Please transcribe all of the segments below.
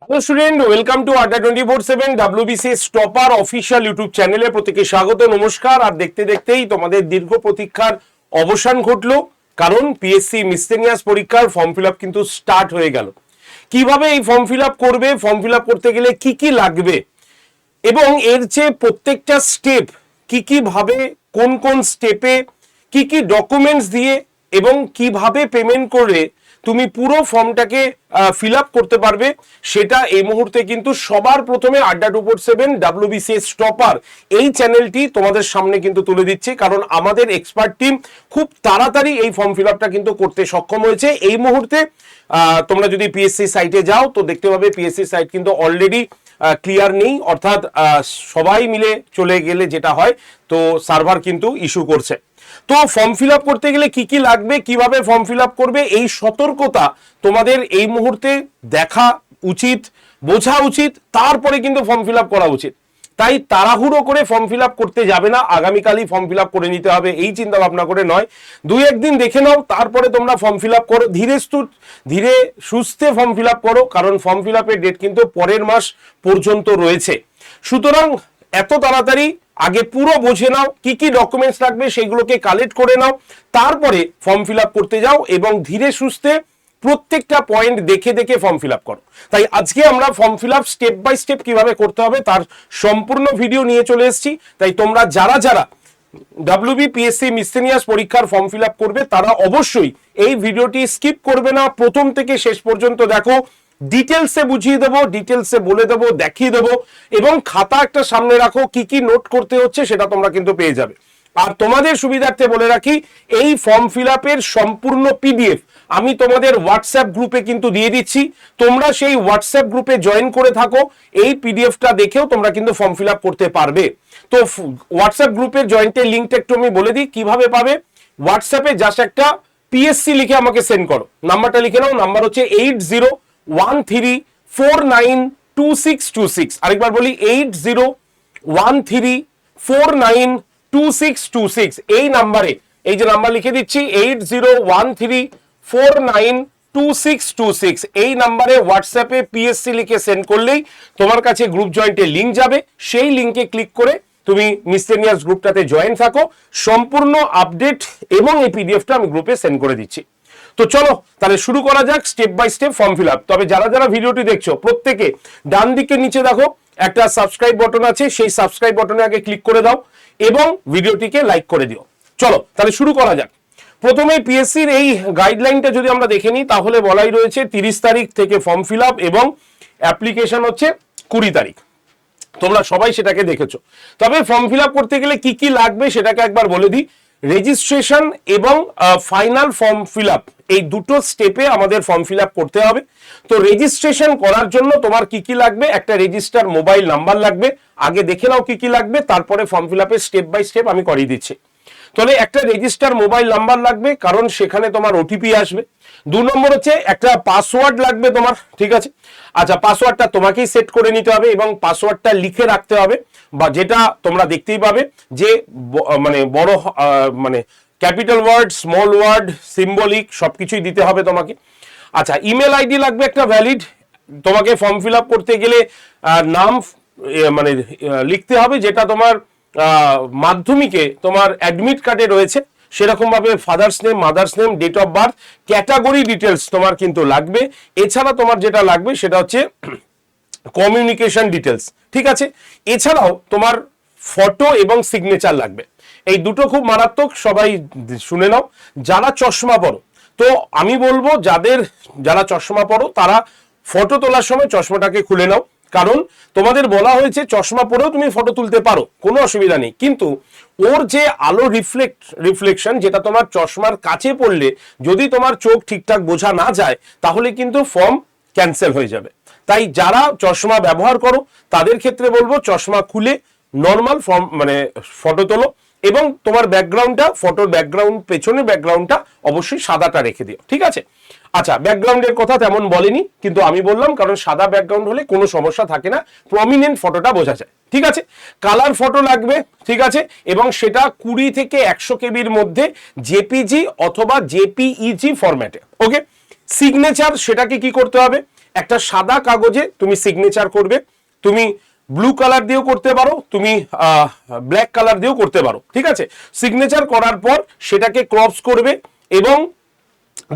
Hello student, welcome to আড্ডা 24/7 WBCS topper official YouTube চ্যানেলে প্রত্যেকে স্বাগত, নমস্কার। আর দেখতে দেখতেই তোমাদের দীর্ঘ প্রতীক্ষার অবসান ঘটলো, কারণ পিএসসি মিসসেলিনিয়াস পরীক্ষার ফর্ম ফিল আপ কিন্তু স্টার্ট হয়ে গেল। কিভাবে এই ফর্ম ফিল আপ করবে, ফর্ম ফিল আপ করতে গেলে কি কি লাগবে, এবং এর যে প্রত্যেকটা স্টেপ কি কি ভাবে, কোন কোন স্টেপে কি কি ডকুমেন্টস দিয়ে এবং কিভাবে পেমেন্ট করে তুমি পুরো ফর্মটাকে ফিল আপ করতে পারবে, সেটা এই মুহূর্তে কিন্তু সবার প্রথমে আড্ডা 24/7 WBCS টপার এই চ্যানেলটি তোমাদের সামনে কিন্তু তুলে দিচ্ছে। কারণ আমাদের এক্সপার্ট টিম খুব তাড়াতাড়ি এই ফর্ম ফিল আপটা কিন্তু করতে সক্ষম হয়েছে। এই মুহূর্তে তোমরা যদি পিএসসি সাইটে যাও তো দেখতে পাবে পিএসসি সাইট কিন্তু অলরেডি ক্লিয়ার নেই, অর্থাৎ সবাই মিলে চলে গেলে যেটা হয়, তো সার্ভার কিন্তু ইস্যু করছে। তো ফর্ম ফিল আপ করতে গেলে কি কি লাগবে, কিভাবে ফর্ম ফিল আপ করবে, এই সতর্কতা তোমাদের এই মুহূর্তে দেখা উচিত, বোঝা উচিত, তারপরে কিন্তু ফর্ম ফিল আপ করা উচিত। তাই তাড়াহুড়ো করে ফর্ম ফিল আপ করতে যাবে না, আগামীকালই ফর্ম ফিল আপ করে নিতে হবে এই চিন্তা ভাবনা করে নয়। দুই একদিন দেখে নাও, তারপরে তোমরা ফর্ম ফিল আপ করো, ধীরে সুস্থে ফর্ম ফিল আপ করো, কারণ ফর্ম ফিল আপের ডেট কিন্তু পরের মাস পর্যন্ত রয়েছে। সুতরাং এত তাড়াতাড়ি আগে পুরো বুঝে নাও, কি কি ডকুমেন্টস লাগবে সেগুলোকে কালেক্ট করে নাও, তারপরে ফর্ম ফিল আপ করতে যাও এবং ধীরে সুস্থে প্রত্যেকটা পয়েন্ট দেখে দেখে ফর্ম ফিল আপ করো। তাই আজকে আমরা form fill up step by step কিভাবে করতে হবে তার সম্পূর্ণ ভিডিও নিয়ে চলে এসেছি। তাই তোমরা যারা যারা WBPSC মিসসেলিনিয়াস পরীক্ষার ফর্ম ফিল আপ করবে তারা অবশ্যই এই ভিডিওটি স্কিপ করবে না, প্রথম থেকে শেষ পর্যন্ত দেখো। ডিটেলসে বুঝিয়ে দেবো, ডিটেলসে বলে দেবো, দেখিয়ে দেবো, এবং খাতা একটা সামনে রাখো, কি কি নোট করতে হচ্ছে সেটা তোমরা কিন্তু পেয়ে যাবে। আর তোমাদের সুবিধার্থে বলে রাখি, এই ফর্ম ফিল আপের সম্পূর্ণ পিডিএফ আমি তোমাদের হোয়াটসঅ্যাপ গ্রুপে কিন্তু দিয়ে দিচ্ছি। তোমরা সেই হোয়াটসঅ্যাপ গ্রুপে জয়েন করে থাকো, এই পিডিএফটা দেখেও তোমরা কিন্তু ফর্ম ফিল আপ করতে পারবে। তো হোয়াটসঅ্যাপ গ্রুপের জয়েন্টের লিঙ্কটা একটু আমি বলে দিই কিভাবে পাবে। হোয়াটসঅ্যাপে জাস্ট একটা পিএসসি লিখে আমাকে সেন্ড করো, নাম্বারটা লিখে নাও, নাম্বার হচ্ছে 8013492626। আরেকবার বলি 8013492626। এই নাম্বারে, এই যে নাম্বার লিখে দিচ্ছি 8013492626, এই নাম্বারে হোয়াটসঅ্যাপে পিএসসি লিখে সেন্ড করলেই তোমার কাছে গ্রুপ জয়েন্টের লিঙ্ক যাবে। সেই লিঙ্কে ক্লিক করে তুমি মিসসেলিনিয়াস গ্রুপটাতে জয়েন থাকো, সম্পূর্ণ আপডেট এবং এই পিডিএফটা আমি গ্রুপে সেন্ড করে দিচ্ছি। তো চলো তাহলে শুরু করা যাক step by step form fill up. তবে যারা যারা ভিডিওটি দেখছো প্রত্যেকে ডান দিকের নিচে দেখো একটা সাবস্ক্রাইব বাটন আছে, সেই সাবস্ক্রাইব বাটনে আগে ক্লিক করে দাও এবং ভিডিওটিকে লাইক করে দিও। চলো তাহলে শুরু করা যাক। প্রথমে পিএসসির এই গাইডলাইনটা যদি আমরা দেখে নিই তাহলে বলাই রয়েছে 30 তারিখ থেকে ফর্ম ফিল আপ এবং অ্যাপ্লিকেশন হচ্ছে 20 তারিখ। তোমরা সবাই সেটাকে দেখেছো। তবে ফর্ম ফিল আপ করতে গেলে কি কি লাগবে সেটাকে একবার বলে দিই। রেজিস্ট্রেশন এবং ফাইনাল ফর্ম ফিল আপ, এই দুটো স্টেপে আমাদের ফর্ম ফিল আপ করতে হবে। তো রেজিস্ট্রেশন করার জন্য তোমার কি কি লাগবে, একটা রেজিস্টার মোবাইল নাম্বার লাগবে। আগে দেখে নাও কি কি লাগবে, তারপরে ফর্ম ফিল আপের স্টেপ বাই স্টেপ আমি করিয়ে দিচ্ছি। তাহলে একটা রেজিস্টার মোবাইল নাম্বার লাগবে, কারণ সেখানে তোমার ওটিপি আসবে। 2 নম্বর হচ্ছে একটা পাসওয়ার্ড লাগবে তোমার, ঠিক আছে। আচ্ছা, পাসওয়ার্ডটা তোমাকেই সেট করে নিতে হবে এবং পাসওয়ার্ডটা লিখে রাখতে হবে, বা যেটা তোমরা দেখতেই পাবে যে মানে বড় মানে capital word, small word, symbolic সবকিছুই দিতে হবে তোমাকে। আচ্ছা, ইমেল আইডি লাগবে একটা ভ্যালিড। তোমাকে ফর্ম ফিল আপ করতে গেলে নাম মানে লিখতে হবে যেটা তোমার মাধ্যমিকে তোমার অ্যাডমিট কার্ডে রয়েছে, সেরকম ভাবে father's name, mother's name, date of birth, category details তোমার কিন্তু লাগবে। এছাড়া তোমার যেটা লাগবে সেটা হচ্ছে কমিউনিকেশন ডিটেলস, ঠিক আছে। এছাড়াও তোমার ফটো এবং সিগনেচার লাগবে। এই দুটো খুব মারাত্মক, সবাই শুনে নাও। যারা চশমা পরো, তো আমি বলবো যারা চশমা পরো তারা ফটো তোলার সময় চশমাটাকে খুলে নাও, কারণ তোমাদের বলা হয়েছে চশমা পরেও তুমি ফটো তুলতে পারো, কোনো অসুবিধা নেই, কিন্তু ওর যে আলো রিফ্লেকশন যেটা তোমার চশমার কাছে পড়লে যদি তোমার চোখ ঠিকঠাক বোঝা না যায় তাহলে কিন্তু ফর্ম ক্যান্সেল হয়ে যাবে। তাই যারা চশমা ব্যবহার করো তাদের ক্ষেত্রে বলবো চশমা খুলে নর্মাল ফর্ম মানে ফটো তোলো, এবং তোমার ব্যাকগ্রাউন্ডটা, ফটোর ব্যাকগ্রাউন্ড, পেছনের ব্যাকগ্রাউন্ডটা অবশ্যই সাদাটা রেখে দিও, ঠিক আছে। আচ্ছা, ব্যাকগ্রাউন্ডের কথা তেমন বলেনি, কিন্তু আমি বললাম কারণ সাদা ব্যাকগ্রাউন্ড হলে কোনো সমস্যা থাকে না, প্রমিনেন্ট ফটোটা বোঝা যায়, ঠিক আছে। কালার ফটো লাগবে, ঠিক আছে, এবং সেটা 20 থেকে 100 কেবির মধ্যে জেপিজি অথবা জেপিইজি ফরম্যাটে, ওকে। সিগনেচার, সেটাকে কি করতে হবে, একটা সাদা কাগজে তুমি সিগনেচার করবে। তুমি ব্লু কালার দিয়েও করতে পারো, তুমি ব্ল্যাক কালার দিয়েও করতে পারো, ঠিক আছে। সিগনেচার করার পর সেটাকে ক্রপস করবে এবং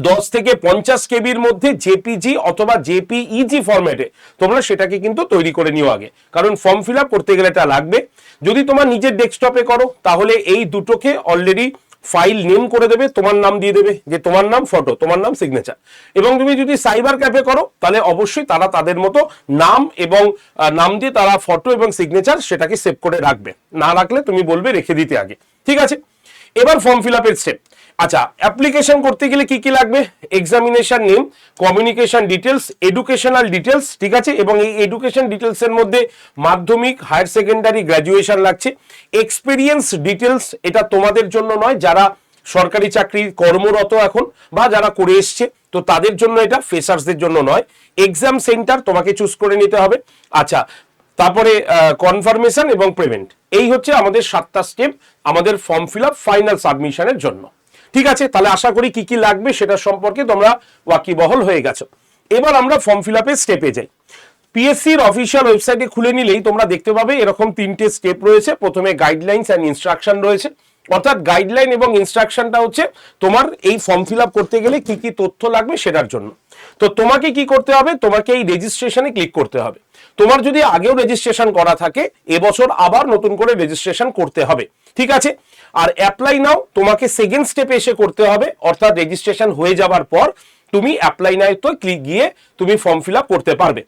10 থেকে 50 কেবির মধ্যে জেপিজি অথবা জেপিইজি ফরম্যাটে তোমরা সেটাকে কিন্তু তৈরি করে নিও আগে, কারণ ফর্ম ফিল আপ করতে গেলে এটা লাগবে। যদি তোমার নিজের ডেস্কটপে করো তাহলে এই দুটোকে অলরেডি ফাইল নেম করে দেবে, তোমার নাম দিয়ে দেবে যে তোমার নাম ফটো, তোমার নাম সিগনেচার। এবং তুমি যদি সাইবার ক্যাফে করো তাহলে অবশ্যই তারা তাদের মতো নাম এবং নাম দিয়ে তারা ফটো এবং সিগনেচার সেটাকে সেভ করে রাখবে, না রাখলে তুমি বলবে রেখে দিতে আগে, ঠিক আছে। এবার ফর্ম ফিল আপের স্টেপ। আচ্ছা, অ্যাপ্লিকেশন করতে গেলে কি কি লাগবে? Examination name, communication details, educational details, ঠিক আছে। এবং এই এডুকেশন ডিটেলস এর মধ্যে মাধ্যমিক, হায়ার সেকেন্ডারি, গ্র্যাজুয়েশন লাগছে। এক্সপিরিয়েন্স ডিটেলস, এটা তোমাদের জন্য নয়, যারা সরকারি চাকরি কর্মরত এখন বা যারা করে এসছে তো তাদের জন্য, এটা ফ্রেশার্সদের জন্য নয়। এক্সাম সেন্টার তোমাকে চুজ করে নিতে হবে। আচ্ছা, তারপরে কনফার্মেশন এবং পেমেন্ট, এই হচ্ছে আমাদের 7টা স্টেপ আমাদের ফর্ম ফিল আপ ফাইনাল সাবমিশনের জন্য, ঠিক আছে। তাহলে আশা করি কি কি লাগবে সেটা সম্পর্কে তোমরা ওয়াকিবহল হয়ে গেছো। এবার আমরা ফর্ম ফিল আপের স্টেপে যাই। পিএসসির অফিসিয়াল ওয়েবসাইটে খুলে নিলেই তোমরা দেখতে পাবে এরকম 3টে স্টেপ রয়েছে। প্রথমে গাইডলাইন্স অ্যান্ড ইনস্ট্রাকশন রয়েছে, অর্থাৎ গাইডলাইন এবং ইনস্ট্রাকশনটা হচ্ছে তোমার এই ফর্ম ফিল আপ করতে গেলে কি কি তথ্য লাগবে সেটার জন্য। তো তোমাকে কি করতে হবে? তোমাকে এই রেজিস্ট্রেশনে ক্লিক করতে হবে। তোমার যদি আগেও রেজিস্ট্রেশন করা থাকে, এবছর আবার নতুন করে রেজিস্ট্রেশন করতে হবে, ঠিক আছে। আর অ্যাপ্লাই নাও তোমাকে সেকেন্ড স্টেপে এসে করতে হবে, অর্থাৎ রেজিস্ট্রেশন হয়ে যাওয়ার পর তুমি অ্যাপ্লাই নাও তো ক্লিক গিয়ে তুমি ফর্ম ফিল আপ করতে পারবে।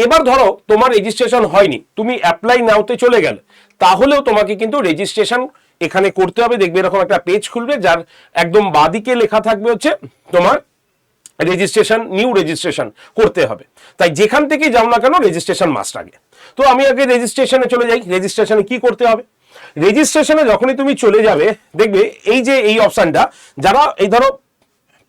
এবার ধরো তোমার রেজিস্ট্রেশন হয়নি, তুমি অ্যাপ্লাই নাওতে চলে গেলে, তাহলেও তোমাকে কিন্তু রেজিস্ট্রেশন এখানে করতে হবে। দেখবে এরকম একটা পেজ খুলবে, যার একদম বাদিকে লেখা থাকবে হচ্ছে তোমার রেজিস্ট্রেশন, নিউ রেজিস্ট্রেশন করতে হবে। তাই যেখান থেকে যাও না কেন রেজিস্ট্রেশন মাস্ট আগে। তো আমি আগে রেজিস্ট্রেশনে চলে যাই। রেজিস্ট্রেশনে কি করতে হবে? রেজিস্ট্রেশনে যখনই তুমি চলে যাবে, দেখবে এই যে এই অপশনটা, যারা এই ধরো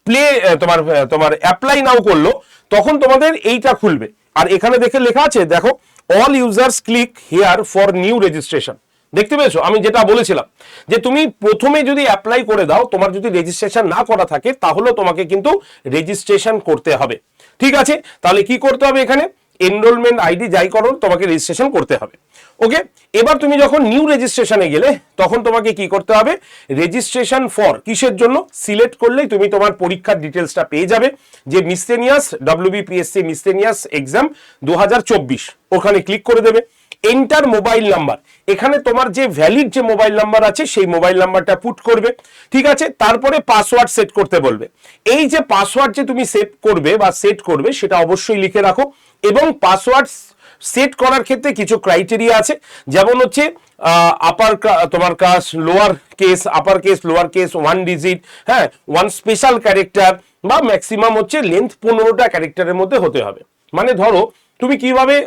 প্লে তোমার তোমার অ্যাপ্লাই নাও করলো, তখন তোমাদের এইটা খুলবে। আর এখানে দেখে লেখা আছে, দেখো, all users click here for new registration. দেখতে পেয়েছো আমি যেটা বলেছিলাম, যে তুমি প্রথমে যদি অ্যাপ্লাই করে দাও, তোমার যদি রেজিস্ট্রেশন না করা থাকে, তাহলেও তোমাকে কিন্তু রেজিস্ট্রেশন করতে হবে, ঠিক আছে। তাহলে কি করতে হবে? এখানে এনরোলমেন্ট আইডি যাই করো, তোমাকে রেজিস্ট্রেশন করতে হবে, ওকে। এবার তুমি যখন নিউ রেজিস্ট্রেশনে গেলে, তখন তোমাকে কি করতে হবে? রেজিস্ট্রেশন ফর কিসের জন্য সিলেক্ট করলেই তুমি তোমার পরীক্ষার ডিটেলসটা পেয়ে যাবে, যে মিসলেনিয়াস WBPSC মিসলেনিয়াস এক্সাম 2024, ওখানে ক্লিক করে দেবে। এন্টার মোবাইল নাম্বার, এখানে তোমার যে ভ্যালিড যে মোবাইল নাম্বার আছে সেই মোবাইল নাম্বারটা পুট করবে, ঠিক আছে। তারপরে পাসওয়ার্ড সেট করতে বলবে। এই যে পাসওয়ার্ড যে তুমি সেট করবে বা সেট করবে, সেটা অবশ্যই লিখে রাখো। এবং পাসওয়ার্ড সেট করার ক্ষেত্রে কিছু ক্রাইটেরিয়া আছে, যেমন হচ্ছে আপার তোমার কাজ, lower case, upper case, lower case, 1 digit, হ্যাঁ, 1 স্পেশাল ক্যারেক্টার, বা ম্যাক্সিমাম হচ্ছে লেন্থ 15টা ক্যারেক্টারের মধ্যে হতে হবে। মানে ধরো তুমি কিভাবে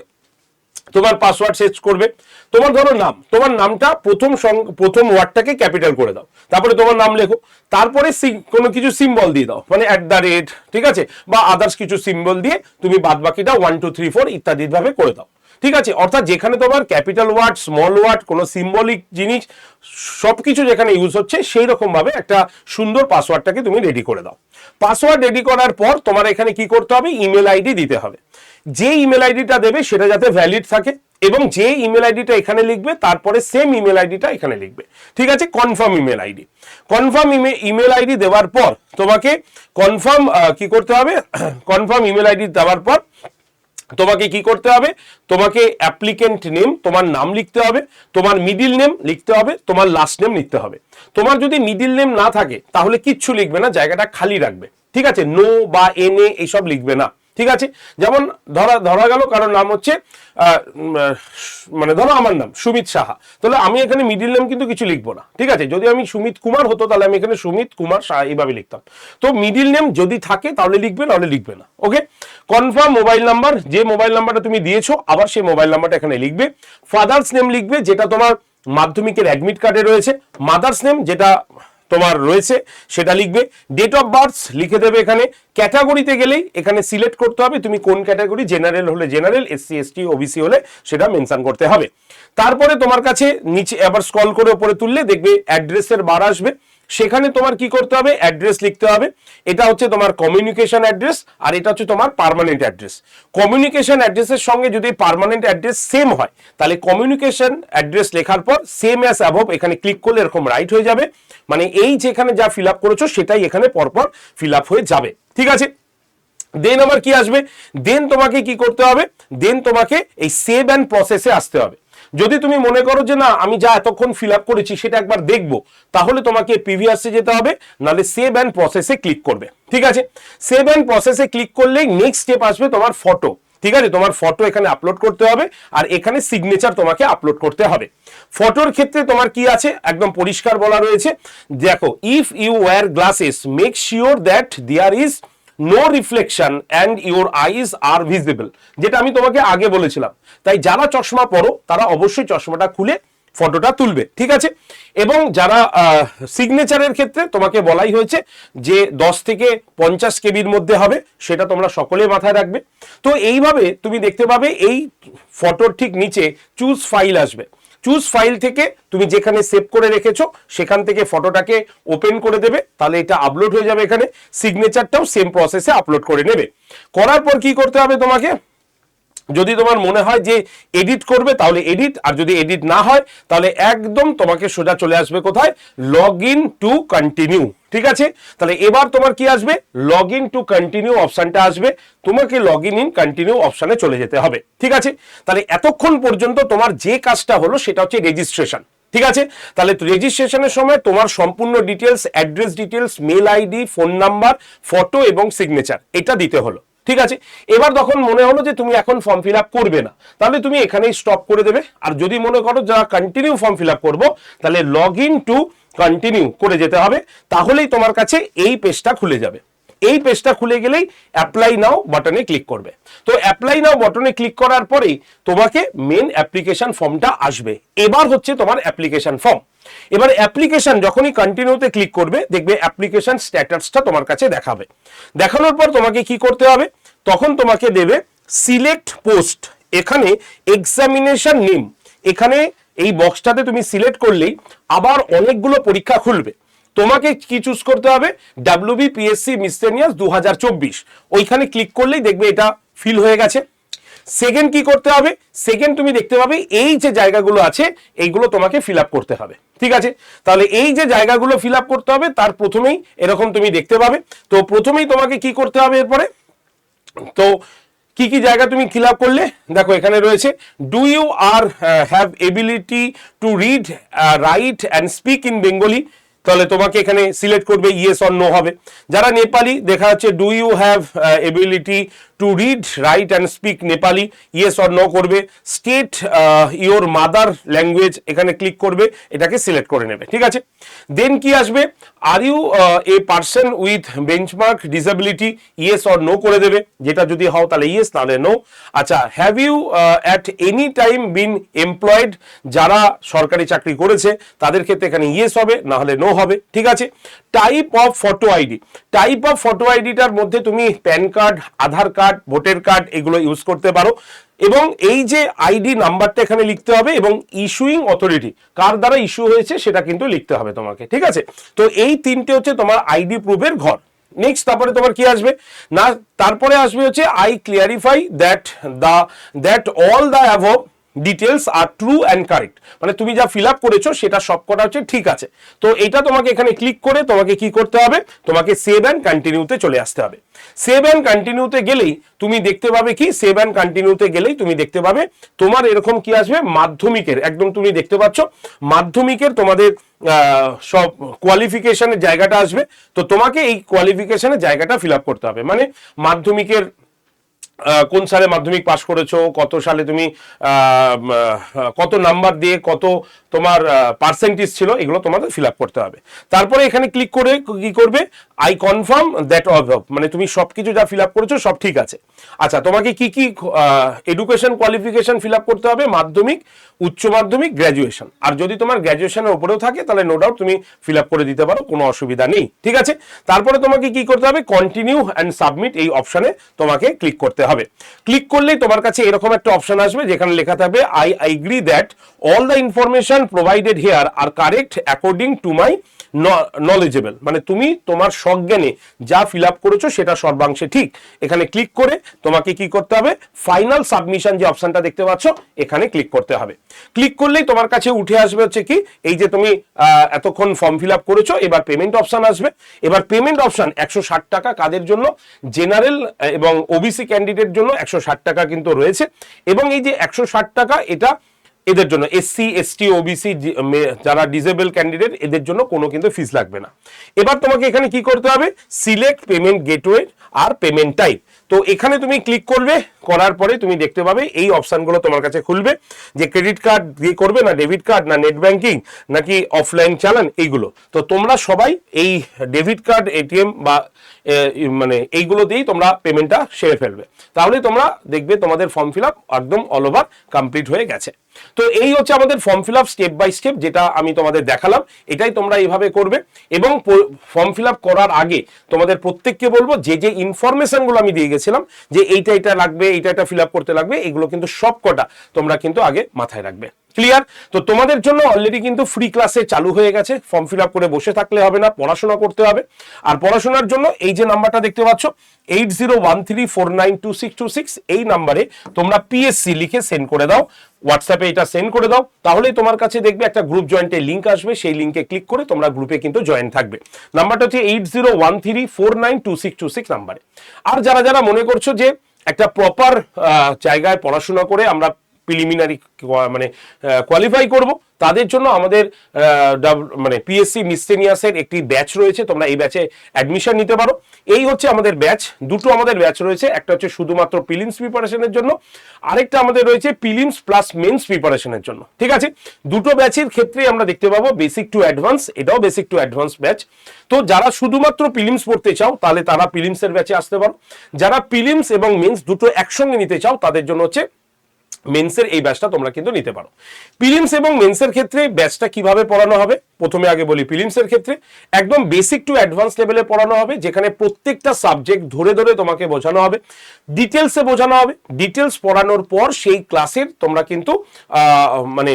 তোমার পাসওয়ার্ড সেট করবে? তোমার ধরো নাম, তোমার নামটা প্রথম ওয়ার্ডটাকে ক্যাপিটাল করে দাও, তারপরে তোমার নাম লেখো, তারপরে কোনো কিছু সিম্বল দিয়ে দাও, মানে @, ঠিক আছে, বা আদার্স কিছু সিম্বল দিয়ে তুমি বাদ বাকিটা 1 2 3 4 ইত্যাদি ভাবে করে দাও, ঠিক আছে। অর্থাৎ যেখানে তোমার ক্যাপিটাল ওয়ার্ড, স্মল ওয়ার্ড, কোনো সিম্বলিক জিনিস সবকিছু যেখানে ইউজ হচ্ছে, সেই রকম ভাবে একটা সুন্দর পাসওয়ার্ডটাকে তুমি রেডি করে দাও। পাসওয়ার্ড রেডি করার পর তোমার এখানে কি করতে হবে? ইমেল আইডি দিতে হবে। যে ইমেল আইডিটা দেবে সেটা যাতে ভ্যালিড থাকে, এবং যে ইমেল আইডিটা এখানে লিখবে তারপরে সেম ইমেল আইডিটা এখানে লিখবে, ঠিক আছে। Confirm email ID, confirm email ID দেওয়ার পর তোমাকে কনফার্ম কি করতে হবে? কনফার্ম ইমেল আইডি দেওয়ার পর তোমাকে কি করতে হবে? তোমাকে অ্যাপ্লিকেন্ট নেম, তোমার নাম লিখতে হবে, তোমার মিডিল নেম লিখতে হবে, তোমার লাস্ট নেম লিখতে হবে। তোমার যদি মিডিল নেম না থাকে তাহলে কিচ্ছু লিখবে না, জায়গাটা খালি রাখবে, ঠিক আছে। নো বা NA এইসব লিখবে না, ঠিক আছে। যেমন ধরা গেল কারোর নাম হচ্ছে মানে ধরো আমার নাম সুমিত সাহা, তাহলে আমি এখানে মিডিল নেম কিন্তু কিছু লিখবো না, ঠিক আছে। যদি আমি সুমিত কুমার হতো তাহলে আমি এখানে সুমিত কুমার সাহা এইভাবে লিখতাম। তো মিডিল নেম যদি থাকে তাহলে লিখবে, নাহলে লিখবে না, ওকে। কনফার্ম মোবাইল নাম্বার, যে মোবাইল নাম্বারটা তুমি দিয়েছো আবার সেই মোবাইল নাম্বারটা এখানে লিখবে। ফাদার্স নেম লিখবে, যেটা তোমার মাধ্যমিকের অ্যাডমিট কার্ডে রয়েছে। মাদার্স নেম যেটা তোমার রয়েছে সেটা লিখবে। ডেট অফ বার্থ লিখে দেবে এখানে। ক্যাটাগরিতে গেলেই এখানে সিলেক্ট করতে হবে তুমি কোন ক্যাটাগরি, জেনারেল হলে জেনারেল, SC ST OBC হলে সেটা মেনশন করতে হবে। তারপরে তোমার কাছে নিচে আবার স্ক্রল করে উপরে তুললে দেখবে অ্যাড্রেসের বার আসবে। সেখানে তোমার কি করতে হবে, অ্যাড্রেস লিখতে হবে। এটা হচ্ছে তোমার কমিউনিকেশন অ্যাড্রেস আর এটা হচ্ছে তোমার পার্মানেন্ট অ্যাড্রেস। কমিউনিকেশন অ্যাড্রেসের সঙ্গে যদি পার্মানেন্ট অ্যাড্রেস সেম হয় তাহলে কমিউনিকেশন অ্যাড্রেস লেখার পর সেম অ্যাজ অ্যাবভ এখানে ক্লিক করলে এরকম রাইট হয়ে যাবে, মানে এই যেখানে যা ফিল আপ করেছো সেটাই এখানে পরপর ফিল আপ হয়ে যাবে। ঠিক আছে, দেন আবার কি আসবে, দেন তোমাকে কি করতে হবে, দেন তোমাকে এই সেভ অ্যান্ড প্রসেসে আসতে হবে। যদি তুমি মনে করো যে না আমি যা এতক্ষণ ফিল আপ করেছি সেটা একবার দেখবো, তাহলে তোমাকে প্রিভিয়াসে যেতে হবে, নাহলে সেভ অ্যান্ড প্রসেসে ক্লিক করবে। ঠিক আছে, সেভ অ্যান্ড প্রসেসে ক্লিক করলেই নেক্সট স্টেপ আসবে তোমার ফটো। ঠিক আছে, তোমার ফটো এখানে আপলোড করতে হবে আর এখানে সিগনেচার তোমাকে আপলোড করতে হবে। ফটোর ক্ষেত্রে তোমার কি আছে, একদম পরিষ্কার বলা রয়েছে, দেখো if you wear glasses make sure that there is no reflection and your eyes are visible, যেটা আমি তোমাকে আগে বলেছিলাম। তাই যারা চশমা পরো তারা অবশ্যই চশমাটা খুলে ফটোটা তুলবে। ঠিক আছে, এবং যারা সিগনেচারের ক্ষেত্রে তোমাকে বলাই হয়েছে যে 10 থেকে 50 কেবির মধ্যে হবে, সেটা তোমরা সকলে মাথায় রাখবে। তো এইভাবে তুমি দেখতে পাবে এই ফটোর ঠিক নিচে চুজ ফাইল আসবে। চুজ ফাইল থেকে তুমি যেখানে সেভ করে রেখেছো সেখান থেকে ফটোটাকে ওপেন করে দেবে, তাহলে এটা আপলোড হয়ে যাবে এখানে। সিগনেচারটাও সেম প্রসেসে আপলোড করে নেবে। করার পর কি করতে হবে তোমাকে, যদি তোমার মনে হয় যে এডিট করবে তাহলে এডিট, আর যদি এডিট না হয় তাহলে একদম তোমাকে সোজা চলে আসবে কোথায়, লগ ইন টু কন্টিনিউ। ঠিক আছে, তাহলে এবার তোমার কি আসবে, লগ ইন টু কন্টিনিউ অপশনটা আসবে, তোমাকে লগ ইন কন্টিনিউ অপশনে চলে যেতে হবে। ঠিক আছে, তাহলে এতক্ষণ পর্যন্ত তোমার যে কাজটা হলো সেটা হচ্ছে রেজিস্ট্রেশন। ঠিক আছে, তাহলে রেজিস্ট্রেশনের সময় তোমার সম্পূর্ণ details, address details, mail ID, phone number, photo এবং সিগনেচার এটা দিতে হলো। ঠিক আছে, এবার যখন মনে হলো যে তুমি এখন ফর্ম ফিল আপ করবে না, তাহলে তুমি এখানেই স্টপ করে দেবে। আর যদি মনে করো যারা কন্টিনিউ ফর্ম ফিল আপ করবো, তাহলে লগ ইন টু কন্টিনিউ করে যেতে হবে, তাহলেই তোমার কাছে এই পেজটা খুলে যাবে। এই পেজটা খুলে গেলেই অ্যাপ্লাই নাও বাটনে ক্লিক করবে। তো অ্যাপ্লাই নাও বাটনে ক্লিক করার পরেই তোমাকে মেন অ্যাপ্লিকেশন ফর্মটা আসবে। এবার হচ্ছে তোমার অ্যাপ্লিকেশন ফর্ম। এবার অ্যাপ্লিকেশন যখনই কন্টিনিউতে ক্লিক করবে, দেখবে অ্যাপ্লিকেশন স্ট্যাটাসটা তোমার কাছে দেখাবে। দেখানোর পর তোমাকে কি করতে হবে, তখন তোমাকে দেবে সিলেক্ট পোস্ট, এখানে এক্সামিনেশন নেম, এখানে এই বক্সটাতে তুমি সিলেক্ট করলেই আবার অনেকগুলো পরীক্ষা খুলবে। তোমাকে কি চুজ করতে হবে, WBPSC মিসলেনিয়াস 2024, ওইখানে ক্লিক করলেই দেখবে এটা ফিল হয়ে গেছে। সেকেন্ড কি করতে হবে, সেকেন্ড তুমি দেখতে পাবে এই যে জায়গাগুলো আছে এইগুলো তোমাকে ফিল আপ করতে হবে। ঠিক আছে, তাহলে এই যে জায়গাগুলো ফিল আপ করতে হবে তার প্রথমেই এরকম তুমি দেখতে পাবে। তো প্রথমেই তোমাকে কি করতে হবে এরপরে, তো কি কি জায়গা তুমি ফিল আপ করলে দেখো এখানে রয়েছে, do you are have ability to read, write and speak in Bengali, তাহলে তোমাকে এখানে সিলেক্ট করবে ইয়েস অর নো হবে। যারা নেপালি দেখা যাচ্ছে do you have ability to read, write and speak Nepali, yes or no করবে। স্টেট ইওর মাদার ল্যাঙ্গুয়েজ, এখানে ক্লিক করবে, এটাকে সিলেক্ট করে নেবে। ঠিক আছে, দেন কি আসবে, are you a person with benchmark disability, yes or no করে দেবে, যেটা যদি হও তাহলে ইয়েস নাহলে নো। আচ্ছা, have you at any time been employed, যারা সরকারি চাকরি করেছে তাদের ক্ষেত্রে এখানে ইয়েস হবে নাহলে নো হবে। ঠিক আছে, type of photo ID, type of photo আইডিটার মধ্যে তুমি PAN card, Aadhaar card, voter card এগুলো ইউজ করতে পারো। এবং এই যে আইডি নাম্বারটা এখানে লিখতে হবে এবং ইস্যুইং অথরিটি কার দ্বারা ইস্যু হয়েছে সেটা কিন্তু লিখতে হবে তোমাকে। ঠিক আছে, তো এই তিনটে হচ্ছে তোমার আইডি প্রুফের ঘর। নেক্সট তারপরে তোমার কি আসবে না, তারপরে আসবে হচ্ছে I clarify that all the above details are true and correct, মানে তুমি যা ফিল আপ করেছো সেটা সবকটা হচ্ছে ঠিক আছে। তো এটা তোমাকে এখানে ক্লিক করে তোমাকে কি করতে হবে, তোমাকে সেভ অ্যান্ড কন্টিনিউতে চলে আসতে হবে। সেভ অ্যান্ড কন্টিনিউতে গেলেই তুমি দেখতে পাবে কি, সেভ অ্যান্ড কন্টিনিউতে গেলেই তুমি দেখতে পাবে তোমার এরকম কি আসবে, মাধ্যমিকের একদম তুমি দেখতে পাচ্ছ মাধ্যমিকের তোমাদের সব কোয়ালিফিকেশনের জায়গাটা আসবে। তো তোমাকে এই কোয়ালিফিকেশনের জায়গাটা ফিল আপ করতে হবে, মানে মাধ্যমিকের কোন সালে মাধ্যমিক পাস করেছো, কত সালে তুমি কত নাম্বার দিয়ে কত তোমার পার্সেন্টেজ ছিল, এগুলো তোমাদের ফিল আপ করতে হবে। তারপরে এখানে ক্লিক করে কি করবে, আই কনফার্ম দ্যাট অফ, মানে তুমি সবকিছু যা ফিল আপ করেছো সব ঠিক আছে। আচ্ছা, তোমাকে কি কি এডুকেশন কোয়ালিফিকেশন ফিল আপ করতে হবে, মাধ্যমিক, উচ্চ মাধ্যমিক, গ্র্যাজুয়েশন, আর যদি তোমার গ্র্যাজুয়েশনের উপরেও থাকে তাহলে নো ডাউট তুমি ফিল আপ করে দিতে পারো, কোনো অসুবিধা নেই। ঠিক আছে, তারপরে তোমাকে কি করতে হবে, কন্টিনিউ অ্যান্ড সাবমিট এই অপশনে তোমাকে ক্লিক করতে হবে। ক্লিক করলেই তোমার কাছে এরকম একটা অপশন আসবে যেখানে লেখা থাকবে I agree that all the information provided here are correct according to my knowledgeable, মানে তুমি তোমার সজ্ঞানে যা ফিল আপ করেছো সেটা সর্বাংশে ঠিক। এখানে ক্লিক করে তোমাকে কি করতে হবে, ফাইনাল সাবমিশন যে অপশনটা দেখতে পাচ্ছ এখানে ক্লিক করতে হবে। ক্লিক করলেই তোমার কাছে উঠে আসবে হচ্ছে কি, এই যে তুমি এতক্ষণ ফর্ম ফিল আপ করেছো, এবার পেমেন্ট অপশন আসবে। এবার পেমেন্ট অপশন 160 টাকা কাদের জন্য, জেনারেল এবং ওবিসি ক্যান্ডিডেট জন্য 160 টাকা কিন্তু রয়েছে। এবং এই যে 160 টাকা এটা এদের জন্য, এসসি এসটি ওবিসি যারা ডিসেবল ক্যান্ডিডেট এদের জন্য কোনো কিন্তু ফিস লাগবে না। এবার তোমাকে এখানে কি করতে হবে, সিলেক্ট পেমেন্ট গেটওয়ে আর পেমেন্ট টাইপ। তো এখানে তুমি ক্লিক করবে, করার পরে তুমি দেখতে পাবে এই অপশনগুলো তোমার কাছে খুলবে, যে ক্রেডিট কার্ড দিয়ে করবে না ডেবিট কার্ড না নেট ব্যাংকিং নাকি অফলাইন চালান এইগুলো। তো তোমরা সবাই এই ডেবিট কার্ড এটিএম বা মানে এইগুলো দিয়েই তোমরা পেমেন্টটা সেরে ফেলবে, তাহলে তোমরা দেখবে তোমাদের ফর্ম ফিল আপ একদম অল ওভার কমপ্লিট হয়ে গেছে। তো এই হচ্ছে আমাদের form fill up step by step, যেটা আমি তোমাদের দেখালাম, এটাই তোমরা এইভাবে করবে। এবং ফর্ম ফিল আপ করার আগে তোমাদের প্রত্যেককে বলবো যে যে ইনফরমেশনগুলো আমি দিয়ে গেছিলাম, যে এইটা এটা লাগবে, এইটা এটা ফিল আপ করতে লাগবে, এগুলো কিন্তু সব কটা তোমরা কিন্তু আগে মাথায় রাখবে। ক্লিয়ার? তো তোমাদের জন্য অলরেডি কিন্তু ফ্রি ক্লাসে চালু হয়ে গেছে, ফর্ম ফিল আপ করে বসে থাকলে হবে না, পড়াশোনা করতে হবে। আর পড়াশোনার জন্য এই যে নাম্বারটা দেখতে পাচ্ছ 8013492626, এই নাম্বারে তোমরা পিএসসি লিখে সেন্ড করে দাও, হোয়াটসঅ্যাপে এটা সেন্ড করে দাও, তাহলেই তোমার কাছে দেখবে একটা গ্রুপ জয়েন্টের লিঙ্ক আসবে, সেই লিঙ্কে ক্লিক করে তোমরা গ্রুপে কিন্তু জয়েন থাকবে। নাম্বারটা হচ্ছে 8013492626 নাম্বারে। আর যারা যারা মনে করছো যে একটা প্রপার জায়গায় পড়াশোনা করে আমরা প্রিলিমিনারি মানে কোয়ালিফাই করব, তাদের জন্য আমাদের মানে পিএসসি মিসসেনিয়াসের একটি ব্যাচ রয়েছে, তোমরা এই ব্যাচে অ্যাডমিশন নিতে পারো। এই হচ্ছে আমাদের ব্যাচ, দুটো আমাদের ব্যাচ রয়েছে, একটা হচ্ছে শুধুমাত্র প্রিলিমস প্রিপারেশনের জন্য, আরেকটা আমাদের রয়েছে প্রিলিমস প্লাস মেন্স প্রিপারেশনের জন্য। ঠিক আছে, দুটো ব্যাচের ক্ষেত্রে আমরা দেখতে পাবো বেসিক টু অ্যাডভান্স, এটাও বেসিক টু অ্যাডভান্স ব্যাচ। তো যারা শুধুমাত্র প্রিলিমস পড়তে চাও তাহলে তারা প্রিলিমসের ব্যাচে আসতে পারো, যারা প্রিলিমস এবং মেন্স দুটো একসঙ্গে নিতে চাও তাদের জন্য হচ্ছে মেন্সের এই ব্যাচটা তোমরা কিন্তু নিতে পারো। প্রিলিমস এবং মেন্সের ক্ষেত্রে ব্যাচটা কিভাবে পড়ানো হবে, প্রথমে আগে বলি। প্রিলিমসের ক্ষেত্রে একদম বেসিক টু অ্যাডভান্স লেভেলে পড়ানো হবে, যেখানে প্রত্যেকটা সাবজেক্ট ধরে ধরে তোমাকে বোঝানো হবে, ডিটেলসে বোঝানো হবে। ডিটেলস পড়ানোর পর সেই ক্লাসের তোমরা কিন্তু মানে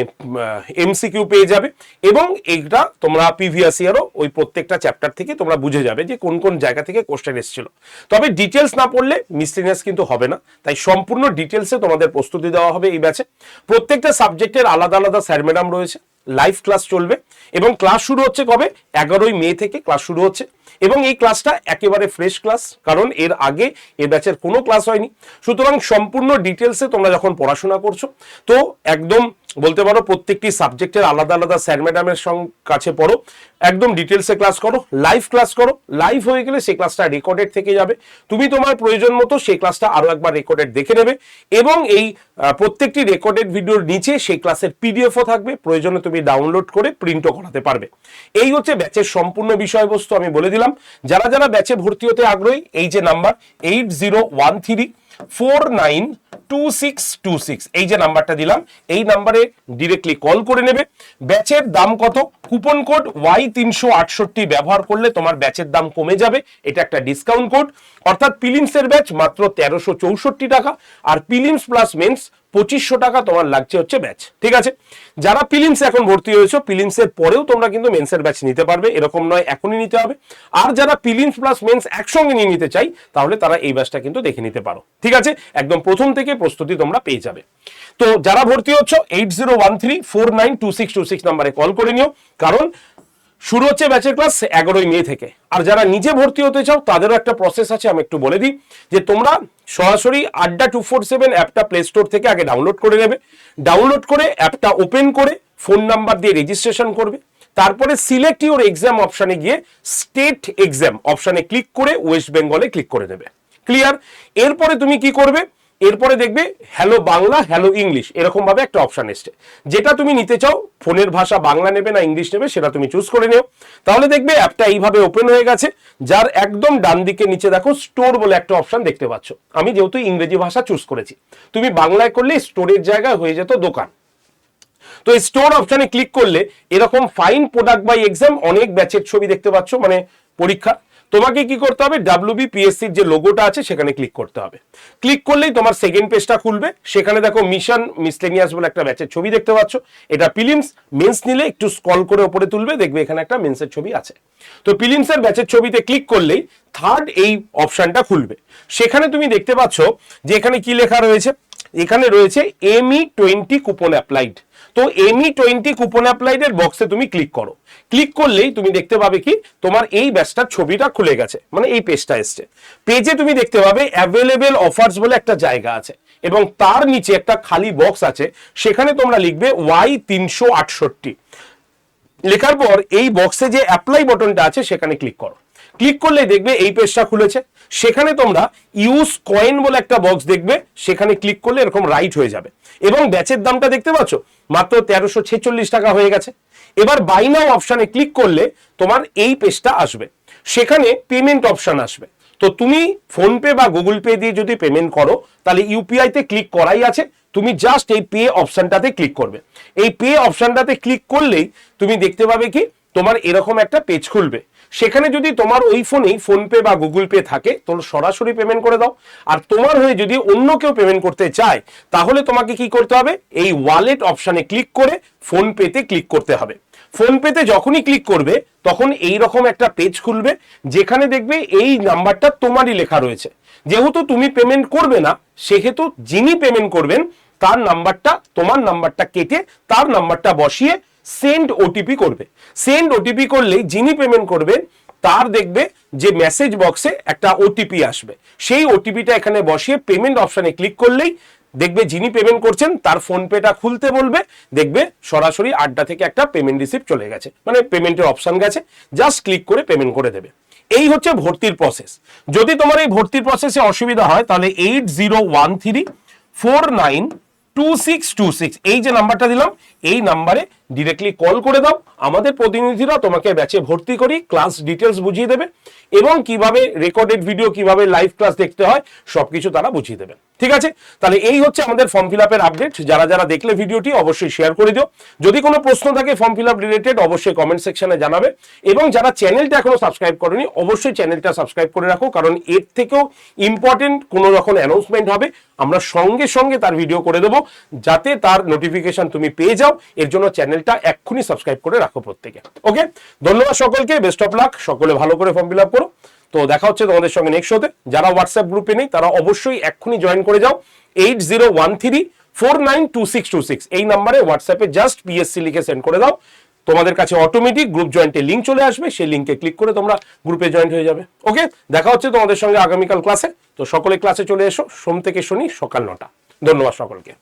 এমসিকিউ পেয়ে যাবে, এবং এইটা তোমরা প্রিভিয়াস ইয়ারও ওই প্রত্যেকটা চ্যাপ্টার থেকে তোমরা বুঝে যাবে যে কোন কোন জায়গা থেকে কোশ্চেন এসেছিল। তবে ডিটেলস না পড়লে মিসলেনিয়াস কিন্তু হবে না, তাই সম্পূর্ণ ডিটেলসে তোমাদের প্রস্তুতি দেওয়া হবে এই ব্যাচে। প্রত্যেকটা সাবজেক্টের আলাদা আলাদা স্যার ম্যাডাম রয়েছে, লাইভ ক্লাস চলবে, এবং ক্লাস শুরু হচ্ছে কবে, 11ই মে থেকে ক্লাস শুরু হচ্ছে। এবং এই ক্লাসটা একেবারে ফ্রেশ ক্লাস, কারণ এর আগে এই ব্যাচের কোনো ক্লাস হয়নি। সুতরাং সম্পূর্ণ ডিটেলসে তোমরা যখন পড়াশোনা করছো, তো একদম বলতে পারো প্রত্যেকটি সাবজেক্টের আলাদা আলাদা স্যার ম্যাডামের কাছে পড়ো, একদম ডিটেলসে ক্লাস করো, লাইভ ক্লাস করো। লাইভ হয়ে গেলে সেই ক্লাসটা রেকর্ডেড থেকে যাবে, তুমি তোমার প্রয়োজন মতো সেই ক্লাসটা আরো একবার রেকর্ডেড দেখে নেবে, এবং এই প্রত্যেকটি রেকর্ডেড ভিডিওর নিচে সেই ক্লাসের পিডিএফও থাকবে, প্রয়োজনে তুমি ডাউনলোড করে প্রিন্টও করাতে পারবে। এই হচ্ছে ব্যাচের সম্পূর্ণ বিষয়বস্তু, আমি বলে দিলাম। যারা যারা ব্যাচে ভর্তি হতে আগ্রহী, এই যে নাম্বার 8013492626, এই যে নাম্বারটা দিলাম, এই নাম্বারে ডিরেক্টলি কল করে নেবে। ব্যাচের দাম কত, কুপন কোড Y368 ব্যবহার করলে তোমার ব্যাচের দাম কমে যাবে, এটা একটা ডিসকাউন্ট কোড। অর্থাৎ প্রিলিমসের ব্যাচ মাত্র 1364 টাকা, আর প্রিলিমস প্লাস মেন্স 2500 টাকা তোমার লাগছে হচ্ছে ব্যাচ। ঠিক আছে, যারা প্রিলিমস এখন ভর্তি হয়েছো, প্রিলিমসের পরেও তোমরা কিন্তু মেন্সের ব্যাচ নিতে পারবে, এরকম নয় এখনই নিতে হবে। আর যারা প্রিলিমস প্লাস মেন্স একসঙ্গে নিয়ে নিতে চাই, তাহলে তারা এই ব্যাচটা কিন্তু দেখে নিতে পারো। ঠিক আছে, একদম প্রথম থেকে প্রস্তুতি তোমরা পেয়ে যাবে। তো যারা ভর্তি হচ্ছ 8013492626 নাম্বারে কল করে নিও, কারণ শুরু হচ্ছে ব্যাচের ক্লাস 11ই মে থেকে। আর যারা নিজে ভর্তি হতে চাও তাদেরও একটা প্রসেস আছে, আমি একটু বলে দিই, যে তোমরা সরাসরি আড্ডা 247 অ্যাপটা প্লে স্টোর থেকে আগে ডাউনলোড করে নেবে। ডাউনলোড করে অ্যাপটা ওপেন করে ফোন নাম্বার দিয়ে রেজিস্ট্রেশন করবে, তারপরে সিলেক্ট ইউর এক্সাম অপশানে গিয়ে স্টেট এক্সাম অপশানে ক্লিক করে ওয়েস্ট বেঙ্গলে ক্লিক করে দেবে। ক্লিয়ার? এরপরে তুমি কি করবে, এরপরে দেখবে হ্যালো বাংলা, হ্যালো ইংলিশ, এরকম ভাবে একটা অপশন এসছে। যেটা তুমি নিতে চাও, ফোনের ভাষা বাংলা নেবে না ইংলিশ নেবে, সেটা তুমি চুজ করে নিও। তাহলে দেখবে অ্যাপটা এইভাবে ওপেন হয়ে গেছে, যার একদম ডান দিকে নিচে দেখো স্টোর বলে একটা অপশন দেখতে পাচ্ছ। আমি যেহেতু ইংরেজি ভাষা চুজ করেছি, তুমি বাংলায় করলে স্টোরের জায়গায় হয়ে যেত দোকান। তো এই স্টোর অপশনে ক্লিক করলে এরকম ফাইন প্রোডাক্ট বাই এক্সাম অনেক ব্যাচের ছবি দেখতে পাচ্ছ, মানে পরীক্ষা। তোমাকে কি করতে হবে, WBPSCর যে লোগোটা আছে সেখানে ক্লিক করতে হবে। ক্লিক করলেই তোমার সেকেন্ড পেজটা খুলবে। সেখানে দেখো মিশন মিসলেনিয়াস বলে একটা ব্যাচের ছবি দেখতে পাচ্ছ। এটা প্রিলিমস, মেন্স নিলে একটু স্ক্রল করে উপরে তুলবে, দেখবে এখানে একটা মেন্সের ছবি আছে। তো প্রিলিমসের ব্যাচের ছবিতে ক্লিক করলেই থার্ড এই অপশনটা খুলবে। সেখানে তুমি দেখতে পাচ্ছ যে এখানে কি লেখা রয়েছে, এখানে রয়েছে ME20 কুপন অ্যাপ্লাইড। তো ME20 কুপন অ্যাপ্লাইড এর বক্সে তুমি ক্লিক করো। ক্লিক করলেই তুমি দেখতে পাবে কি তোমার এই ব্যাচটার ছবিটা খুলে গেছে, মানে এই পেজটা এসছে। পেজে তুমি দেখতে পাবে অ্যাভেলেবেল অফার্স বলে একটা জায়গা আছে এবং তার নিচে একটা খালি বক্স আছে, সেখানে তোমরা লিখবে Y368। লেখার পর এই বক্সে যে অ্যাপ্লাই বাটনটা আছে সেখানে ক্লিক করো। ক্লিক করলে দেখবে এই পেজটা খুলেছে। সেখানে তোমরা ইউজ কয়েন বলে একটা বক্স দেখবে, সেখানে ক্লিক করলে এরকম রাইট হয়ে যাবে এবং ব্যাচের দামটা দেখতে পাচ্ছ মাত্র 1346 টাকা হয়ে গেছে। এবার বাই নাও অপশনে ক্লিক করলে তোমার এই পেজটা আসবে, সেখানে পেমেন্ট অপশন আসবে। তো তুমি ফোনপে বা গুগল পে দিয়ে যদি পেমেন্ট করো তাহলে ইউপিআইতে ক্লিক করাই আছে, তুমি জাস্ট এই পে অপশনটাতে ক্লিক করবে। এই পে অপশনটাতে ক্লিক করলেই তুমি দেখতে পাবে কি তোমার এরকম একটা পেজ খুলবে। সেখানে যদি তোমার ওই ফোনেই ফোনপে বা গুগল পে থাকে তাহলে সরাসরি পেমেন্ট করে দাও। আর তোমার হয়ে যদি অন্য কেউ পেমেন্ট করতে চায় তাহলে তোমাকে কি করতে হবে, এই ওয়ালেট অপশনে ক্লিক করে ফোনপেতে ক্লিক করতে হবে। ফোনপেতে যখনই ক্লিক করবে তখন এই রকম একটা পেজ খুলবে, যেখানে দেখবে এই নাম্বারটা তোমারই লেখা রয়েছে। যেহেতু তুমি পেমেন্ট করবে না, সেহেতু যিনি পেমেন্ট করবেন তার নাম্বারটা, তোমার নাম্বারটা কেটে তার নাম্বারটা বসিয়ে সেন্ড ওটিপি করবে। সেন্ড ওটিপি করলেই যিনি পেমেন্ট করবেন তার দেখবে যে মেসেজ বক্সে একটা ওটিপি আসবে, সেই ওটিপিটা এখানে বসিয়ে পেমেন্ট অপশনে ক্লিক করলেই দেখবে যিনি পেমেন্ট করছেন তার ফোনপেটা খুলতে বলবে, দেখবে সরাসরি আড্ডা থেকে একটা পেমেন্ট রিসিপ্ট চলে গেছে, মানে পেমেন্টের অপশন গেছে, জাস্ট ক্লিক করে পেমেন্ট করে দেবে। এই হচ্ছে ভর্তির প্রসেস। যদি তোমার এই ভর্তির প্রসেসে অসুবিধা হয় তাহলে 8013492626 এই যে নাম্বারটা দিলাম এই নাম্বারে ডিরেক্টলি কল করে দাও। আমাদের প্রতিনিধিরা তোমাকে ব্যাচে ভর্তি করি ক্লাস ডিটেলস বুঝিয়ে দেবে এবং কিভাবে রেকর্ডেড ভিডিও, কিভাবে লাইভ ক্লাস দেখতে হয় সবকিছু তারা বুঝিয়ে দেবে। ঠিক আছে, তাহলে এই হচ্ছে আমাদের ফর্ম ফিল আপের আপডেট। যারা যারা দেখলে ভিডিওটি অবশ্যই শেয়ার করে দিও। যদি কোনো প্রশ্ন থাকে ফর্ম ফিল আপ রিলেটেড অবশ্যই কমেন্ট সেকশনে জানাবে এবং যারা চ্যানেলটা এখনো সাবস্ক্রাইব করেনি অবশ্যই চ্যানেলটা সাবস্ক্রাইব করে রাখো, কারণ এর থেকেও ইম্পর্টেন্ট কোনো রকম অ্যানাউন্সমেন্ট হবে আমরা সঙ্গে সঙ্গে তার ভিডিও করে দেবো, যাতে তার নোটিফিকেশন তুমি পেয়ে যাও। এর জন্য চ্যানেলটা এক্ষুনি সাবস্ক্রাইব করে রাখো প্রত্যেকে। ওকে, ধন্যবাদ সকলকে, বেস্ট অফ লাক, সকলে ভালো করে ফর্ম ফিল আপ করো। তো দেখা হচ্ছে তোমাদের সঙ্গে নেক্সট শোতে। যারা হোয়াটসঅ্যাপ গ্রুপে নেই তারা অবশ্যই এক্ষুনি জয়েন করে যাও। 8013492626 এই নাম্বারে হোয়াটসঅ্যাপে জাস্ট পিএসসি লিখে সেন্ড করে দাও, তোমাদের কাছে অটোমেটিক গ্রুপ জয়েন্টের লিঙ্ক চলে আসবে, সেই লিঙ্কে ক্লিক করে তোমরা গ্রুপে জয়েন্ট হয়ে যাবে। ওকে, দেখা হচ্ছে তোমাদের সঙ্গে আগামীকাল ক্লাসে। তো সকলে ক্লাসে চলে এসো, সোম থেকে শনি সকাল 9টা। ধন্যবাদ সকলকে।